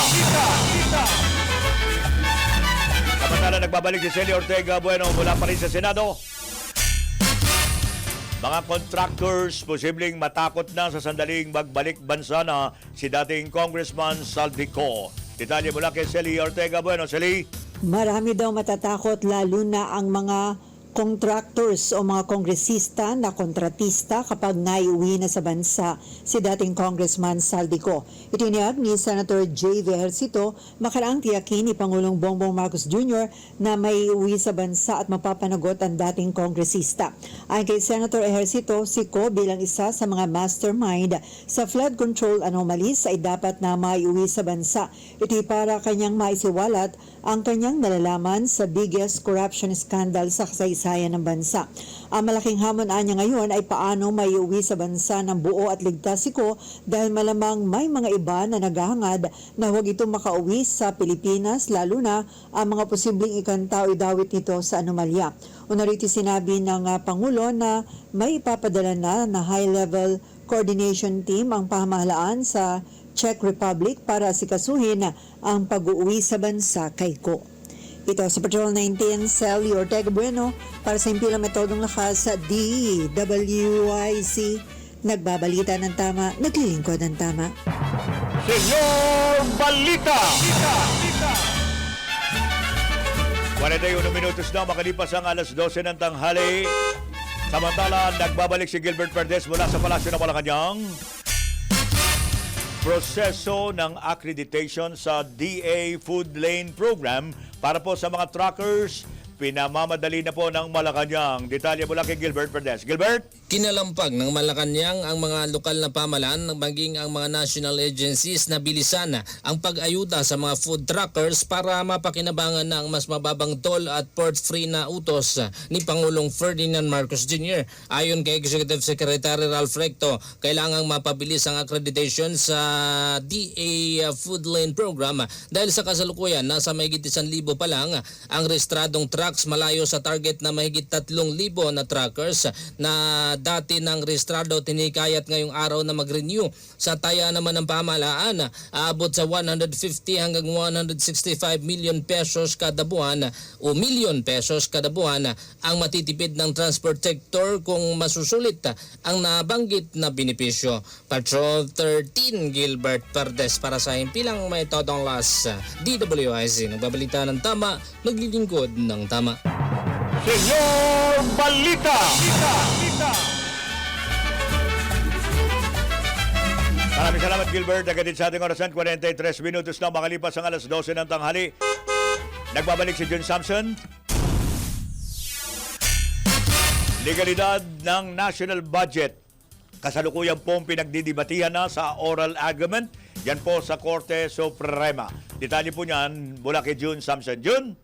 Samantala nagbabalik si Celia Ortega Bueno mula pa rin sa Senado. Mga contractors posibleng matakot na sa sandaling magbalik bansa na si dating Congressman Saldico. Detalye mula kay Celia Ortega Bueno. Celia? Marami daw matatakot lalo na ang mga contractors o mga kongresista na kontratista kapag naiuwi na sa bansa si dating Congressman Saldico. Itiniyag ni Senator J.V. Ejercito makaraang tiyakin ni Pangulong Bongbong Marcos Jr. na may uwi sa bansa at mapapanagot ang dating kongresista. Ayon kay Senator Ejercito, si Ko bilang isa sa mga mastermind sa flood control anomalies ay dapat na maiuwi sa bansa. Ito'y para kanyang maisiwalat ang kanyang nalalaman sa biggest corruption scandal sa kasaysayan ng bansa. Ang malaking hamon niya ngayon ay paano maiuwi sa bansa ng buo at ligtas si Ko dahil malamang may mga iba na naghahangad na huwag ito makauwi sa Pilipinas lalo na ang mga posibleng ikantao-idawit nito sa anomalya. Unariti sinabi ng Pangulo na may ipapadala na high-level coordination team ang pamahalaan sa Czech Republic para asikasuhin ang pag-uwi sa bansa kay Ko. Ito sa Patrol 19, Sally Ortega Bueno para sa impilang metodong lakas sa DWIC. Nagbabalita ng tama, naglilingkod ng tama. Senyor Balita! 41 minutos na makalipas ang alas 12 ng tanghali. Samantala, nagbabalik si Gilbert Perdes mula sa Palasyo ng Malacanang. Proseso ng accreditation sa DA Food Lane Program para po sa mga truckers, pinamamadali na po ng Malacanang. Detalye mula kay Gilbert Perdes. Gilbert? Kinalampag ng Malacanang ang mga lokal na pamahalaan maging ang mga national agencies na bilisan ang pag-ayuda sa mga food truckers para mapakinabangan ng mas mababang toll at port-free na utos ni Pangulong Ferdinand Marcos Jr. Ayon kay Executive Secretary Ralph Recto, kailangang mapabilis ang accreditation sa DA Food Lane Program dahil sa kasalukuyan nasa mahigit 1,000 pa lang ang rehistradong truck trucks malayo sa target na mahigit 3,000 na truckers na dati ng rehistrado tinikayat ngayong araw na mag-renew. Sa taya naman ng pamahalaan, aabot sa 150 hanggang 165 million pesos kada buwan o million pesos kada buwan ang matitipid ng transport sector kung masusulit ang nabanggit na benepisyo. Patrol 13 Gilbert Perdes para sa himpilang may todong las. DWIZ, nagbabalita ng tama, naglilingkod ng tama. Senyor Balita! Maraming salamat, Gilbert. Nagatid sa ating orasan, 43 minutos na makalipas ang alas 12 ng tanghali. Nagbabalik si John Samson. Legalidad ng national budget. Kasalukuyan pong pinagdidibatihan na sa oral argument. Yan po sa Korte Suprema. Detalye po niyan mula kay June Samson. June?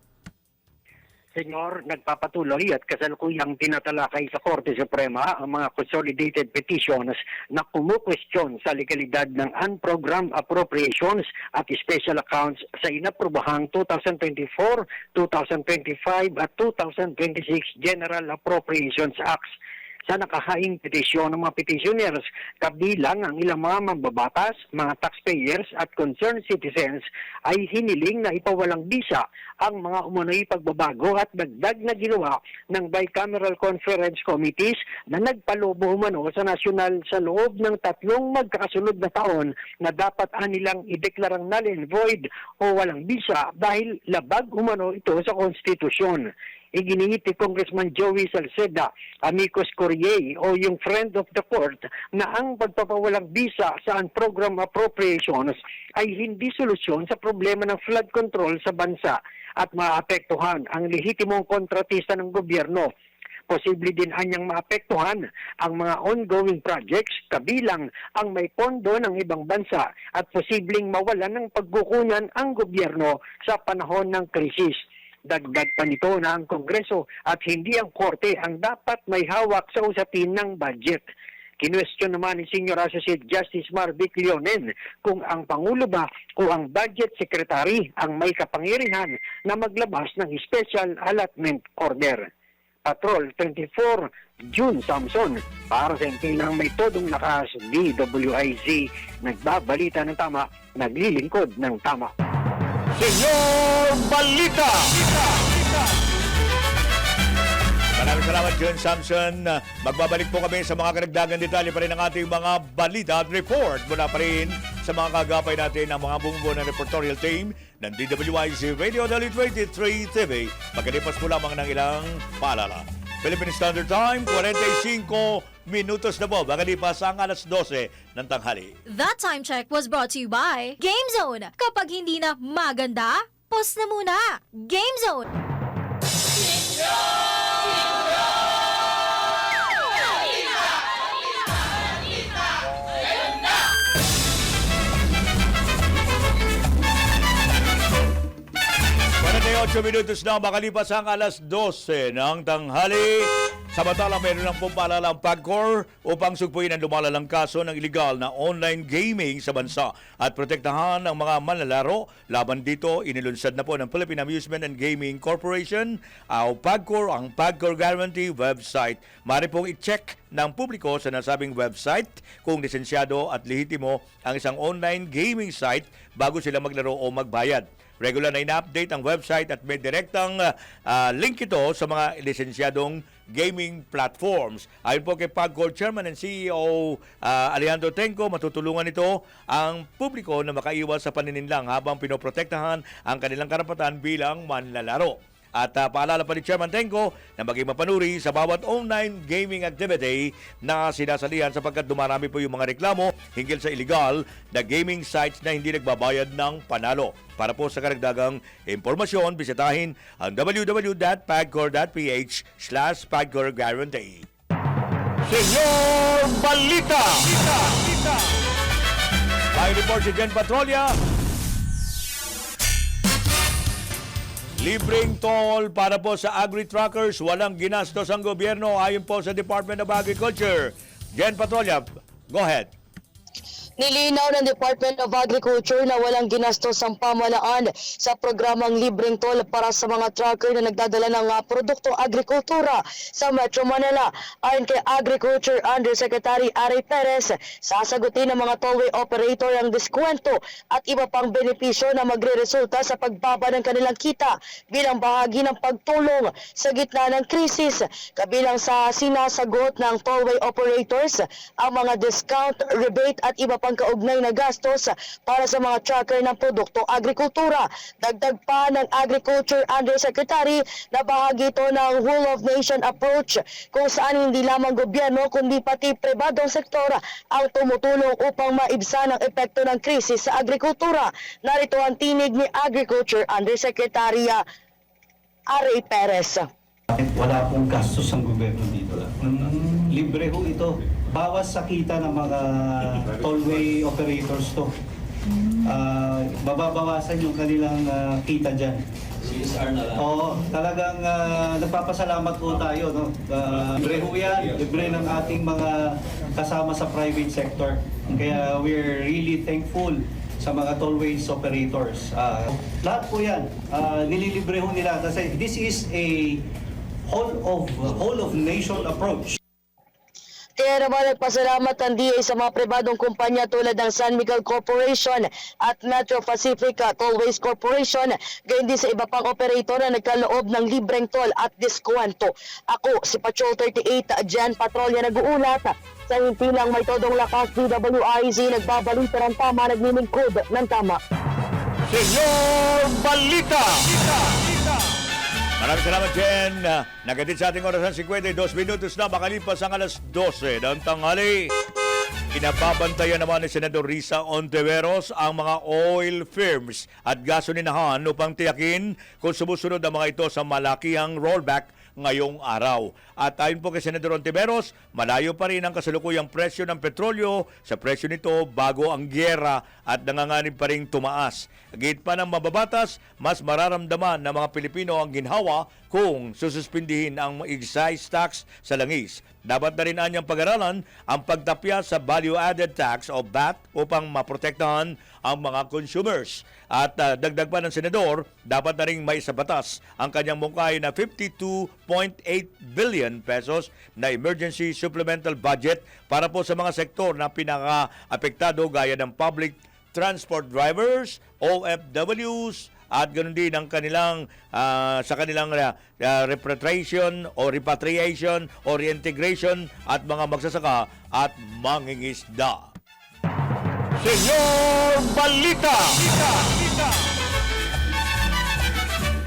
Senyor, nagpapatuloy at kasalukuyang tinatalakay sa Korte Suprema ang mga consolidated petitions na kumukwestiyon sa legalidad ng unprogrammed appropriations at special accounts sa inaprobahang 2024, 2025 at 2026 General Appropriations Acts. Sa nakahaing petisyon ng mga petitioners, kabilang ang ilang mga mambabatas, mga taxpayers at concerned citizens ay hiniling na ipawalang bisa ang mga umunoy pagbabago at dagdag na ginawa ng Bicameral Conference Committees na nagpalubo umano sa nasyonal sa loob ng 3 magkakasunod na taon na dapat anilang ideklarang null and void o walang bisa dahil labag umano ito sa konstitusyon. Iginiit ni Congressman Joey Salceda, amicus curiae o yung friend of the court, na ang pagpapawalang bisa sa unprogrammed appropriations ay hindi solusyon sa problema ng flood control sa bansa at maapektuhan ang lehitimong kontratista ng gobyerno. Posible din anyang maapektuhan ang mga ongoing projects kabilang ang may pondo ng ibang bansa at posibleng mawalan ng pagkukunan ang gobyerno sa panahon ng krisis. Dagdag pa nito na ang Kongreso at hindi ang Korte ang dapat may hawak sa usapin ng budget. Kinwestiyon naman ni Senior Associate Justice Marvic Leonen kung ang Pangulo ba o ang Budget Secretary ang may kapangyarihan na maglabas ng Special Allotment Order. Patrol 24, June Samson, para sa impilang may todong lakas, DWIZ, nagbabalita ng tama, naglilingkod ng tama. Senyor Balita! Maraming salamat, John Samson. Magbabalik po kami sa mga karagdagan detalye pa rin ng ating mga balita at report mula pa rin sa mga kagapay natin ng mga bumubuo ng reportorial team ng DWIZ Radio Daily 23 TV. Pagkalipas po lamang ng ilang paalala. Philippine Standard Time, 45 minutos na po. Magalipas ang alas 12 ng tanghali. That time check was brought to you by Game Zone. Kapag hindi na maganda, pause na muna. Game Zone. Minutos na makalipas ang alas 12 ng tanghali. Samantala, meron lang pong paalala ang PAGCOR upang sugpuin ang lumalalang kaso ng illegal na online gaming sa bansa at protektahan ang mga manlalaro. Laban dito, inilunsad na po ng Philippine Amusement and Gaming Corporation o PAGCOR ang PAGCOR Guarantee website. Maaari pong i-check ng publiko sa nasabing website kung lisensyado at lehitimo ang isang online gaming site bago sila maglaro o magbayad. Regular na ina-update ang website at may direktang link ito sa mga lisensyadong gaming platforms. Ayon po kay PAGCOR Chairman and CEO Alejandro Tenco, matutulungan ito ang publiko na makaiwas sa panininlang habang pinoprotektahan ang kanilang karapatan bilang manlalaro. At paalala pa ni Chairman Tenco na maging mapanuri sa bawat online gaming activity na sinasalihan sapagkat dumarami po yung mga reklamo hinggil sa illegal na gaming sites na hindi nagbabayad ng panalo. Para po sa karagdagang impormasyon, bisitahin ang www.pagcor.ph/PagcorGuarantee. Senyor Balita! May report si Jen Patrolya. Libreng toll para po sa agri-truckers, walang ginastos ang gobyerno ayon po sa Department of Agriculture. Jen Patrolya, go ahead. Nilinaw ng Department of Agriculture na walang ginastos ang pamahalaan sa programang libreng toll para sa mga trucker na nagdadala ng produktong agrikultura sa Metro Manila. Ayon kay Agriculture Undersecretary Ari Perez, sasagutin ng mga tollway operator ang diskwento at iba pang benepisyo na magre-resulta sa pagbaba ng kanilang kita bilang bahagi ng pagtulong sa gitna ng krisis. Kabilang sa sinasagot ng tollway operators ang mga discount, rebate at iba pang kaugnay na gastos para sa mga trucker ng produkto agrikultura. Dagdag pa ng Agriculture Undersecretary na bahagi ito ng whole of nation approach kung saan hindi lamang gobyerno kundi pati pribadong sektor ang tumutulong upang maibsan ang epekto ng krisis sa agrikultura. Narito ang tinig ni Agriculture Undersecretary Ari Perez. Wala pong gastos ang gobyerno dito lang. Libre ho ito. Bawas sa kita ng mga tollway operators to. Mababawasan yung kanilang kita dyan. CSR na lang. Oo, talagang nagpapasalamat po tayo. No? Libre ho yan. Libre ng ating mga kasama sa private sector. Kaya we're really thankful sa mga tollways operators. Lahat po yan, nililibre ho nila kasi this is a whole of nation approach. Kaya naman nagpasalamat ang DA sa mga pribadong kumpanya tulad ng San Miguel Corporation at Metro Pacific Tollways Corporation, gayon din sa iba pang operator na nagkaloob ng libreng toll at diskwento. Ako, si Patrol 38, Jan Patrolya nag-uulat. Sa himpilang may todong lakas, DWIZ nagbabalita ng tama, nagniningkod ng tama. Senyor Balita! Maraming salamat, Jen. Nagatid sa ating orasan 52 minutos na makalipas ang alas 12 ng tanghali. Inababantayan naman ni Senador Risa Ontiveros ang mga oil firms at gasolinahan upang tiyakin kung sumusunod ang mga ito sa malakihang rollback ngayong araw. At ayon po kay Senador Ontiveros, malayo pa rin ang kasalukuyang presyo ng petrolyo sa presyo nito bago ang gyera at nanganganib pa rin tumaas. Gayit pa ng mababatas, mas mararamdaman ng mga Pilipino ang ginhawa kung sususpindihin ang excise tax sa langis. Dapat na rin anyang pag-aralan ang pagtapya sa value-added tax o VAT upang maprotektahan ang mga consumers. At dagdag pa ng Senador, dapat na rin may sa batas ang kanyang mungkahi na 52.8 billion pesos na emergency supplemental budget para po sa mga sektor na pinaka-apektado gaya ng public transport drivers, OFWs, at ganoon din ang kanilang sa kanilang repatriation o reintegration at mga magsasaka at mangingisda. Senyor Balita!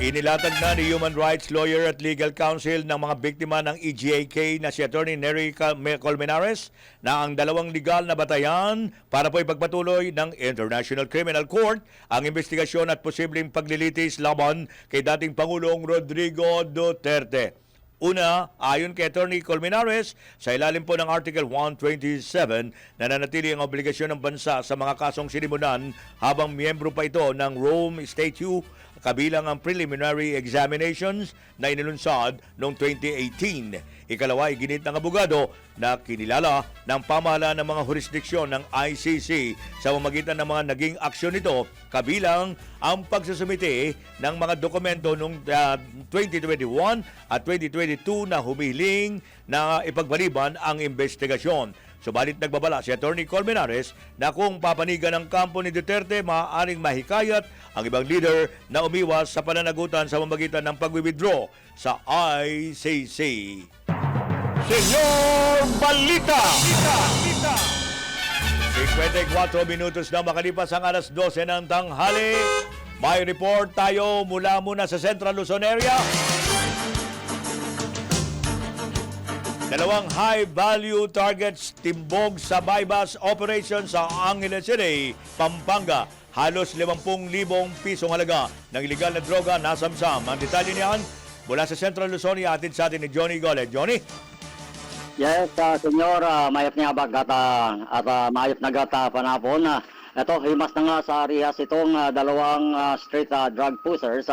Inilatag na ni Human Rights Lawyer at Legal Counsel ng mga biktima ng EJK na si Attorney Nery Colmenares na ang dalawang legal na batayan para po ipagpatuloy ng International Criminal Court ang investigasyon at posibleng paglilitis laban kay dating Pangulong Rodrigo Duterte. Una, ayon kay Attorney Colmenares, sa ilalim po ng Article 127, nananatili ang obligasyon ng bansa sa mga kasong sinimulan habang miyembro pa ito ng Rome Statute, kabilang ang preliminary examinations na inilunsad noong 2018. Ikalawa, iginit ng abogado na kinilala ng pamahalaan ng mga jurisdiksyon ng ICC sa pamamagitan ng mga naging aksyon nito, kabilang ang pagsusumite ng mga dokumento noong 2021 at 2022 na humihiling na ipagpaliban ang investigasyon. Subalit nagbabala si Attorney Colmenares na kung papanigan ng kampo ni Duterte, maaaring mahikayat ang ibang leader na umiwas sa pananagutan sa pamamagitan ng pag-withdraw sa ICC. Senyor Balita! 54 minutos na makalipas ang alas 12 ng tanghali. May report tayo mula sa Central Luzon area. Dalawang high-value targets timbog sa bypass operation sa Angeles City, Pampanga. Halos 50,000 pisong halaga ng iligal na droga nasamsam. Ang detalye niyan mula sa Central Luzon, iatid sa atin ni Johnny Golet. Johnny? Yes, senyor, mayap niya bagat at mayap na gata panapon. Ito, himas na nga sa Arias itong dalawang street drug pushers.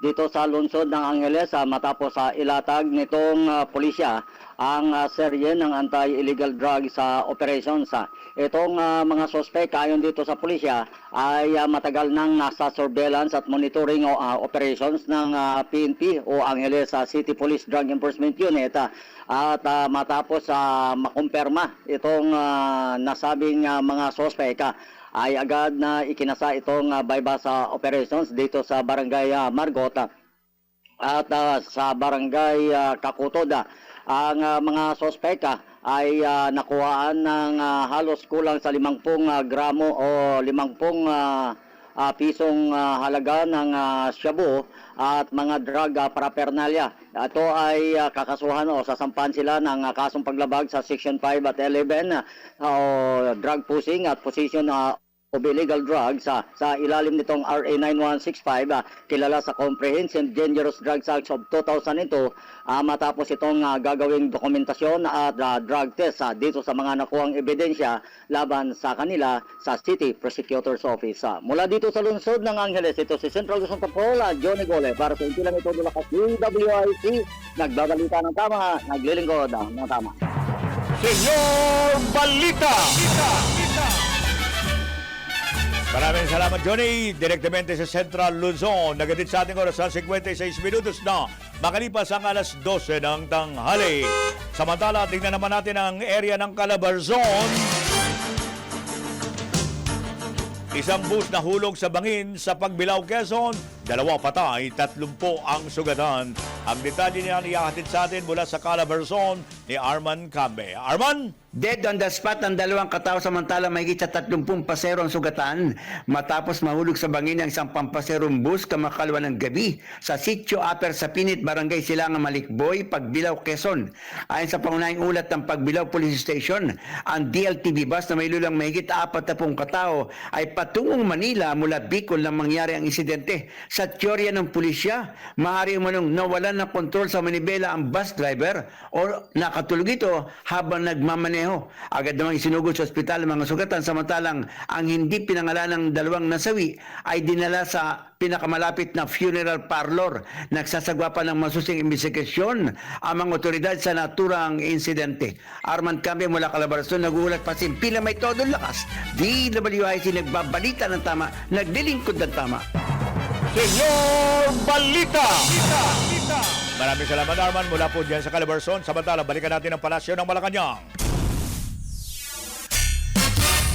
dito sa lungsod ng Angeles matapos ilatag nitong pulisya ang serye ng anti-illegal drugs operations. Itong mga sospek ayon dito sa pulisya ay matagal nang nasa surveillance at monitoring operations ng PNP o Angeles City Police Drug Enforcement Unit at matapos makumpirma itong nasabing mga sospek ay agad na ikinasa itong bypass operations dito sa Barangay Margot at sa Barangay Kakutod. Ang mga sospek ay nakuhaan ng halos kulang sa 50 gramo o 50 pisong halaga ng shabu at mga drug paraphernalia. Ito ay kakasuhan o sasampan sila ng kasong paglabag sa Section 5 at 11 drug pushing at possession of illegal drugs sa ilalim nitong RA 9165 kilala sa Comprehensive Dangerous Drugs Act of 2002 matapos itong gagawing dokumentasyon at drug test dito sa mga nakuhang ebidensya laban sa kanila sa City Prosecutor's Office. Mula dito sa lungsod ng Angeles, ito si Central Luzon Patrol, Johnny Gole para sa Intilang ito nila sa DWIC, nagbabalita ng tama, naglilingkod ng tama. Senyor Balita! Maraming salamat, Johnny. Direktamente sa Central Luzon. Nagatid sa ating oras sa 56 minutos na makalipas ang alas 12 ng tanghali. Samantala, tingnan naman natin ang area ng Calabarzon. Isang bus na hulog sa bangin sa Pagbilao, Quezon. 2 patay, 30 ang sugatan. Ang detalye niyan ihahatid sa atin mula sa Calabarzon ni Arman Cambe. Arman? Dead on the spot ang 2 katao samantala mahigit sa 30 pasero ang sugatan matapos mahulog sa bangin ang isang pampaserong bus kamakalwa ng gabi sa Sitio Aper sa Pinit, Barangay Silangan, Malikboy, Pagbilao, Quezon. Ayon sa pangunahing ulat ng Pagbilao Police Station, ang DLTV bus na may lulang mahigit 40 katao ay patungong Manila mula Bicol nang mangyari ang insidente. Sa teorya ng pulisya, maaari umanong nawalan ng kontrol sa manibela ang bus driver o nakatulog ito habang nagmamaneho. Agad namang isinugod sa ospital ang mga sugatan samantalang ang hindi pinangalan ng 2 nasawi ay dinala sa pinakamalapit na funeral parlor. Nagsasagwa pa ng masusing investigasyon ang mga otoridad sa naturang insidente. Arman Cambe mula Calabarzon, nagulat pa sin pila may todong lakas. DWIC nagbabalita ng tama, naglilingkod ng tama. Senyor Balita! Maraming salamat, Arman, mula po dyan sa Calabarzon. Samantala, balikan natin ang palasyo ng Malacanang.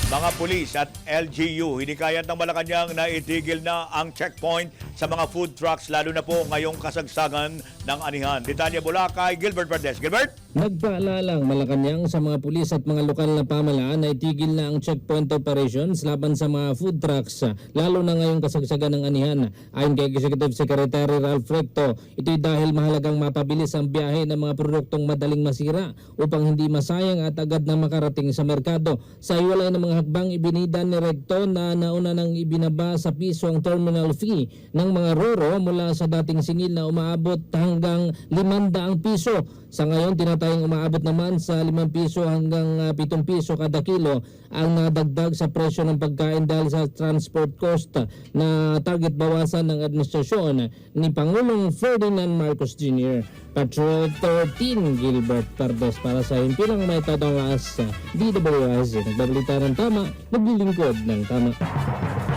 Mga pulis at LGU, hinikayat ng Malacanang na itigil na ang checkpoint sa mga food trucks lalo na po ngayong kasagsagan ng anihan. Detalye mula kay Gilbert Verdes. Gilbert? Nagpaalala ang Malacanang sa mga pulis at mga lokal na pamahalaan na itigil na ang checkpoint operations laban sa mga food trucks lalo na ngayong kasagsagan ng anihan. Ayon kay Executive Secretary Ralph Recto, ito'y dahil mahalagang mapabilis ang biyahe ng mga produktong madaling masira upang hindi masayang at agad na makarating sa merkado. Sa hiwalay ng mga hakbang ibinida ni Recto na nauna nang ibinaba sa piso ang terminal fee ng mga roro mula sa dating singil na umaabot hanggang 500 piso. Sa ngayon, tinatayang umaabot naman sa 5 piso hanggang 7 piso kada kilo ang nadagdag sa presyo ng pagkain dahil sa transport cost na target bawasan ng administrasyon ni Pangulong Ferdinand Marcos Jr. Patrol 13, Gilbert Verdes para sa himpilang may tatawas sa DWIC. Nagbabalita ng tama, naglilingkod ng tama.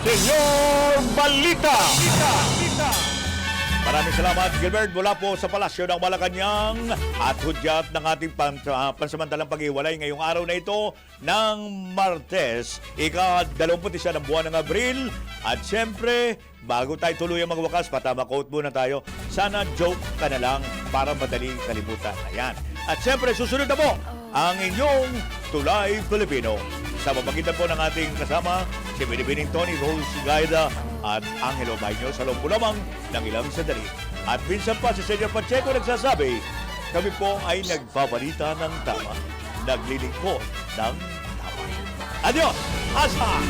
Senyor Balita! Maraming salamat, Gilbert, mula po sa Palasyo ng Malacanang at hudyat ng ating pansamantalang pag-iwalay ngayong araw na ito ng Martes, ika-21 ng buwan ng Abril. At siyempre, bago tayo tuluyang magwakas, patama quote muna tayo. Sana joke ka na lang para madaling kalimutan. Ayan. At siyempre, susunod na po ang inyong Tulay Filipino. Sa pamagitan po ng ating kasama, si Binibining Tony Rose Gaida at Angelo Baño sa loob po lamang ng ilang sandali. At minsan pa si Senyor Pacheco nagsasabi, kami po ay nagbabalita ng tama, naglilingkod ng tama. Adios! Hasta!